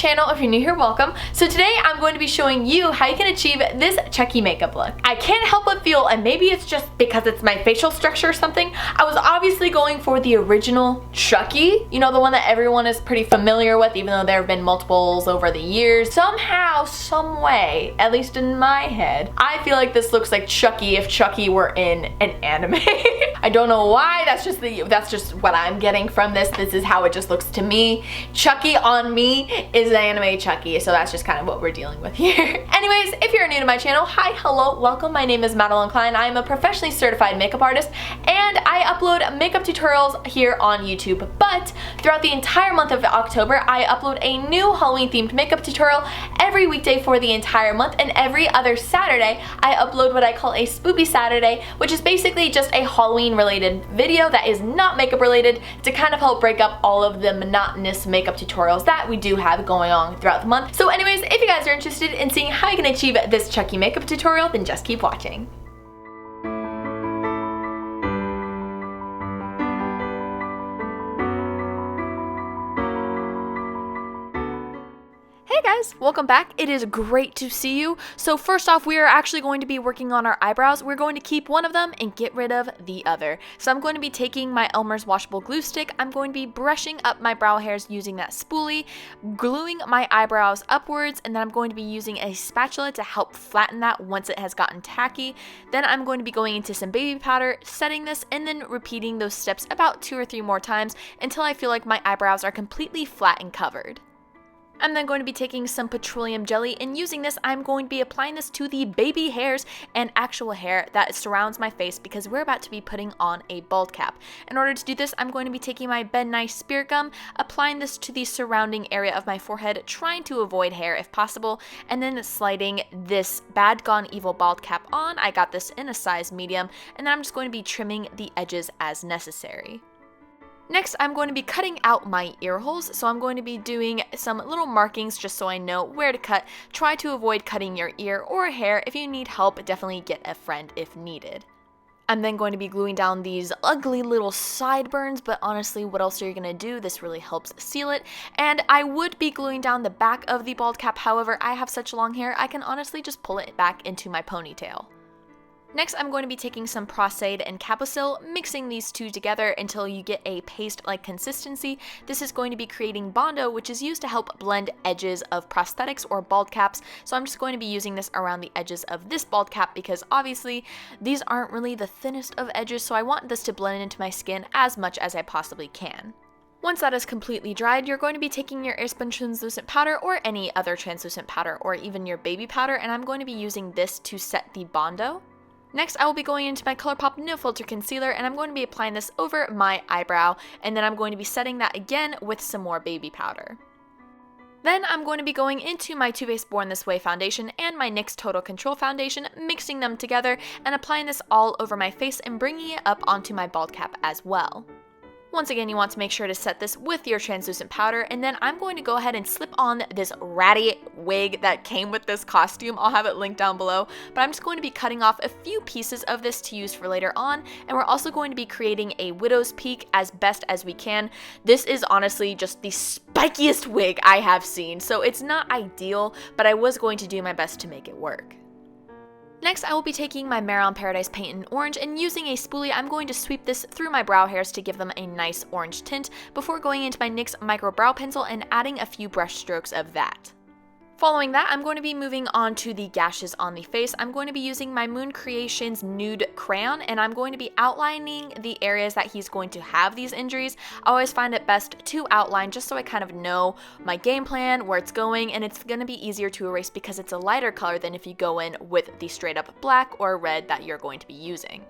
channel. If you're new here, welcome. So today I'm going to be showing you how you can achieve this Chucky makeup look. I can't help but feel, and maybe it's just because it's my facial structure or something, I was obviously going for the original Chucky, you know, the one that everyone is pretty familiar with, even though there have been multiples over the years. Somehow, some way, at least in my head, I feel like this looks like Chucky if Chucky were in an anime. I don't know why, that's just what I'm getting from this. This is how it just looks to me. Chucky on me is an anime Chucky, so that's just kind of what we're dealing with here. Anyways, if you're new to my channel, hi, hello, welcome. My name is Madalyn Cline. I am a professionally certified makeup artist, and I upload makeup tutorials here on YouTube. But throughout the entire month of October, I upload a new Halloween themed makeup tutorial every weekday for the entire month, and every other Saturday, I upload what I call a Spoopy Saturday, which is basically just a Halloween related video that is not makeup related to kind of help break up all of the monotonous makeup tutorials that we do have going on throughout the month. So anyways, if you guys are interested in seeing how you can achieve this Chucky makeup tutorial, then just keep watching. Hey guys, welcome back. It is great to see you. So first off, we are actually going to be working on our eyebrows. We're going to keep one of them and get rid of the other. So I'm going to be taking my Elmer's washable glue stick. I'm going to be brushing up my brow hairs using that spoolie, gluing my eyebrows upwards, and then I'm going to be using a spatula to help flatten that once it has gotten tacky. Then I'm going to be going into some baby powder, setting this, and then repeating those steps about 2 or 3 more times until I feel like my eyebrows are completely flat and covered. I'm then going to be taking some petroleum jelly, and using this, I'm going to be applying this to the baby hairs and actual hair that surrounds my face because we're about to be putting on a bald cap. In order to do this, I'm going to be taking my Ben Nye Spirit Gum, applying this to the surrounding area of my forehead, trying to avoid hair if possible, and then sliding this Bad Gone Evil bald cap on. I got this in a size medium, and then I'm just going to be trimming the edges as necessary. Next, I'm going to be cutting out my ear holes, so I'm going to be doing some little markings just so I know where to cut. Try to avoid cutting your ear or hair. If you need help, definitely get a friend if needed. I'm then going to be gluing down these ugly little sideburns, but honestly, what else are you going to do? This really helps seal it. And I would be gluing down the back of the bald cap, however, I have such long hair, I can honestly just pull it back into my ponytail. Next, I'm going to be taking some Procade and Caposil, mixing these two together until you get a paste-like consistency. This is going to be creating Bondo, which is used to help blend edges of prosthetics or bald caps. So I'm just going to be using this around the edges of this bald cap because obviously these aren't really the thinnest of edges, so I want this to blend into my skin as much as I possibly can. Once that is completely dried, you're going to be taking your Airspun translucent powder or any other translucent powder or even your baby powder, and I'm going to be using this to set the Bondo. Next, I will be going into my ColourPop No Filter Concealer, and I'm going to be applying this over my eyebrow, and then I'm going to be setting that again with some more baby powder. Then I'm going to be going into my Too Faced Born This Way foundation and my NYX Total Control foundation, mixing them together and applying this all over my face and bringing it up onto my bald cap as well. Once again, you want to make sure to set this with your translucent powder, and then I'm going to go ahead and slip on this ratty wig that came with this costume. I'll have it linked down below, but I'm just going to be cutting off a few pieces of this to use for later on, and we're also going to be creating a widow's peak as best as we can. This is honestly just the spikiest wig I have seen, so it's not ideal, but I was going to do my best to make it work. Next, I will be taking my Mare on Paradise paint in orange, and using a spoolie, I'm going to sweep this through my brow hairs to give them a nice orange tint before going into my NYX Micro Brow Pencil and adding a few brush strokes of that. Following that, I'm going to be moving on to the gashes on the face. I'm going to be using my Moon Creations Nude Crayon, and I'm going to be outlining the areas that he's going to have these injuries. I always find it best to outline just so I kind of know my game plan, where it's going, and it's going to be easier to erase because it's a lighter color than if you go in with the straight up black or red that you're going to be using.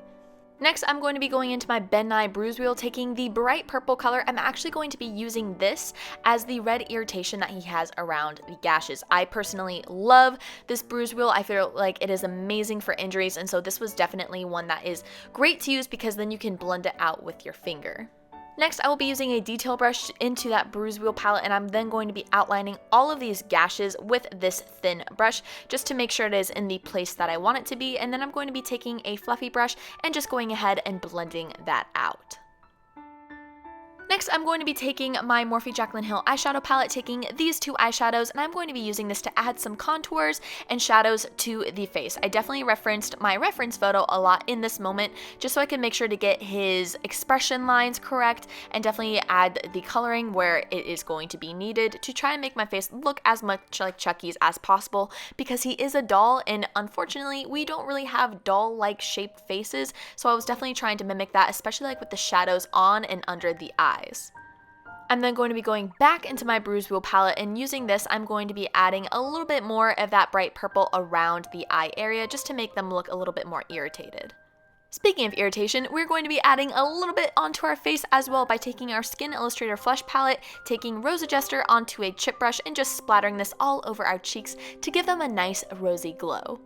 Next, I'm going to be going into my Ben Nye Bruise Wheel, taking the bright purple color. I'm actually going to be using this as the red irritation that he has around the gashes. I personally love this bruise wheel. I feel like it is amazing for injuries, and so this was definitely one that is great to use because then you can blend it out with your finger. Next, I will be using a detail brush into that bruise wheel palette, and I'm then going to be outlining all of these gashes with this thin brush just to make sure it is in the place that I want it to be, and then I'm going to be taking a fluffy brush and just going ahead and blending that out. Next, I'm going to be taking my Morphe Jaclyn Hill eyeshadow palette, taking these two eyeshadows, and I'm going to be using this to add some contours and shadows to the face. I definitely referenced my reference photo a lot in this moment, just so I can make sure to get his expression lines correct and definitely add the coloring where it is going to be needed to try and make my face look as much like Chucky's as possible, because he is a doll, and unfortunately, we don't really have doll-like shaped faces, so I was definitely trying to mimic that, especially like with the shadows on and under the eyes. I'm then going to be going back into my Bruise Wheel palette, and using this, I'm going to be adding a little bit more of that bright purple around the eye area just to make them look a little bit more irritated. Speaking of irritation, we're going to be adding a little bit onto our face as well by taking our Skin Illustrator Flush palette, taking Rose Adjuster onto a chip brush, and just splattering this all over our cheeks to give them a nice rosy glow.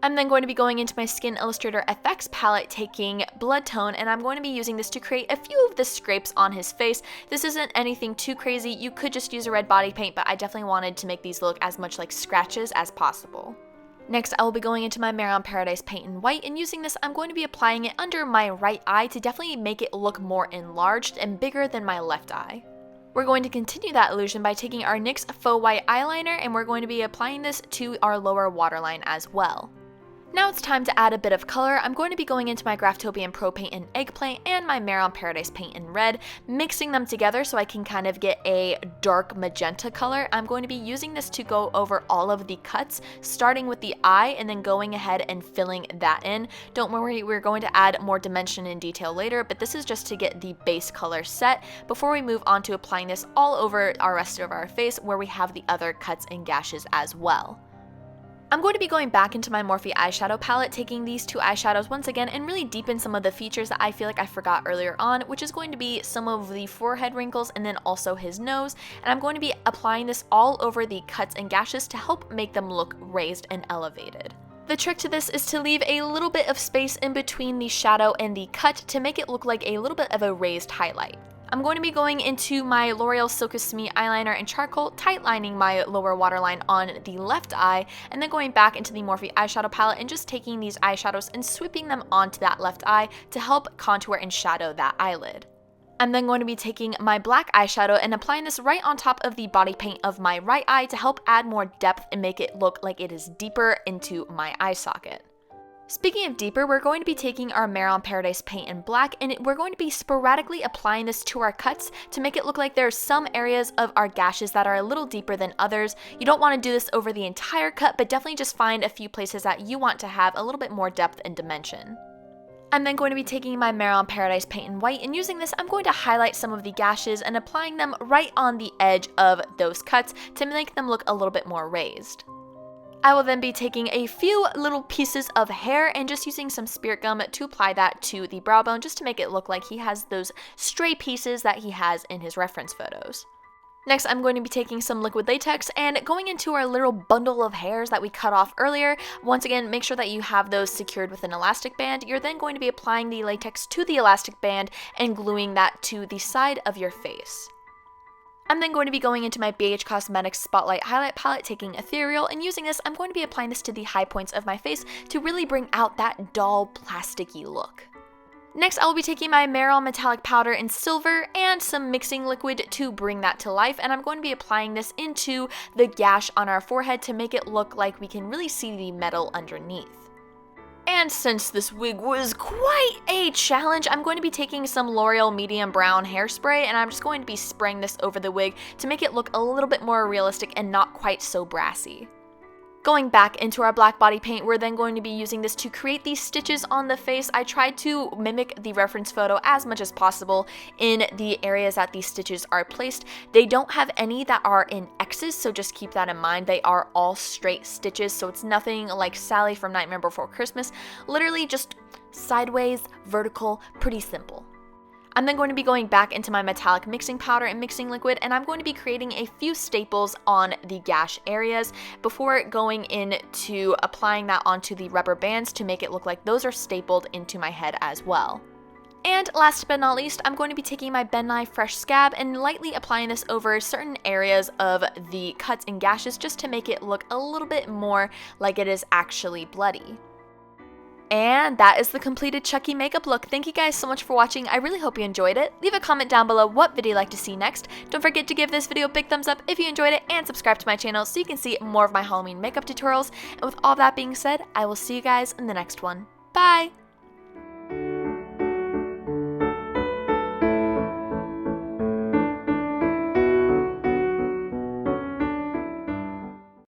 I'm then going to be going into my Skin Illustrator FX palette, taking Blood Tone, and I'm going to be using this to create a few of the scrapes on his face. This isn't anything too crazy. You could just use a red body paint, but I definitely wanted to make these look as much like scratches as possible. Next, I will be going into my Mare on Paradise paint in white, and using this, I'm going to be applying it under my right eye to definitely make it look more enlarged and bigger than my left eye. We're going to continue that illusion by taking our NYX Faux White Eyeliner, and we're going to be applying this to our lower waterline as well. Now it's time to add a bit of color. I'm going to be going into my Graftobian Pro Paint in Eggplant and my Mare on Paradise paint in red, mixing them together so I can kind of get a dark magenta color. I'm going to be using this to go over all of the cuts, starting with the eye and then going ahead and filling that in. Don't worry, we're going to add more dimension and detail later, but this is just to get the base color set before we move on to applying this all over our rest of our face where we have the other cuts and gashes as well. I'm going to be going back into my Morphe eyeshadow palette, taking these two eyeshadows once again and really deepen some of the features that I feel like I forgot earlier on, which is going to be some of the forehead wrinkles and then also his nose, and I'm going to be applying this all over the cuts and gashes to help make them look raised and elevated. The trick to this is to leave a little bit of space in between the shadow and the cut to make it look like a little bit of a raised highlight. I'm going to be going into my L'Oreal Silk Me eyeliner and charcoal, tightlining my lower waterline on the left eye, and then going back into the Morphe eyeshadow palette and just taking these eyeshadows and sweeping them onto that left eye to help contour and shadow that eyelid. I'm then going to be taking my black eyeshadow and applying this right on top of the body paint of my right eye to help add more depth and make it look like it is deeper into my eye socket. Speaking of deeper, we're going to be taking our Mare on Paradise paint in black, and we're going to be sporadically applying this to our cuts to make it look like there's some areas of our gashes that are a little deeper than others. You don't want to do this over the entire cut, but definitely just find a few places that you want to have a little bit more depth and dimension. I'm then going to be taking my Mare on Paradise paint in white, and using this, I'm going to highlight some of the gashes and applying them right on the edge of those cuts to make them look a little bit more raised. I will then be taking a few little pieces of hair and just using some spirit gum to apply that to the brow bone just to make it look like he has those stray pieces that he has in his reference photos. Next, I'm going to be taking some liquid latex and going into our little bundle of hairs that we cut off earlier. Once again, make sure that you have those secured with an elastic band. You're then going to be applying the latex to the elastic band and gluing that to the side of your face. I'm then going to be going into my BH Cosmetics Spotlight Highlight Palette, taking Ethereal, and using this, I'm going to be applying this to the high points of my face to really bring out that doll plasticky look. Next, I will be taking my Mare Metallic Powder in Silver and some mixing liquid to bring that to life, and I'm going to be applying this into the gash on our forehead to make it look like we can really see the metal underneath. And since this wig was quite a challenge, I'm going to be taking some L'Oreal Medium Brown Hairspray, and I'm just going to be spraying this over the wig to make it look a little bit more realistic and not quite so brassy. Going back into our black body paint, we're then going to be using this to create these stitches on the face. I tried to mimic the reference photo as much as possible in the areas that these stitches are placed. They don't have any that are in X's, so just keep that in mind. They are all straight stitches, so it's nothing like Sally from Nightmare Before Christmas. Literally just sideways, vertical, pretty simple. I'm then going to be going back into my metallic mixing powder and mixing liquid, and I'm going to be creating a few staples on the gash areas before going into applying that onto the rubber bands to make it look like those are stapled into my head as well. And last but not least, I'm going to be taking my Ben Nye Fresh Scab and lightly applying this over certain areas of the cuts and gashes just to make it look a little bit more like it is actually bloody. And that is the completed Chucky makeup look. Thank you guys so much for watching. I really hope you enjoyed it. Leave a comment down below what video you'd like to see next. Don't forget to give this video a big thumbs up if you enjoyed it, and subscribe to my channel so you can see more of my Halloween makeup tutorials. And with all that being said, I will see you guys in the next one. Bye!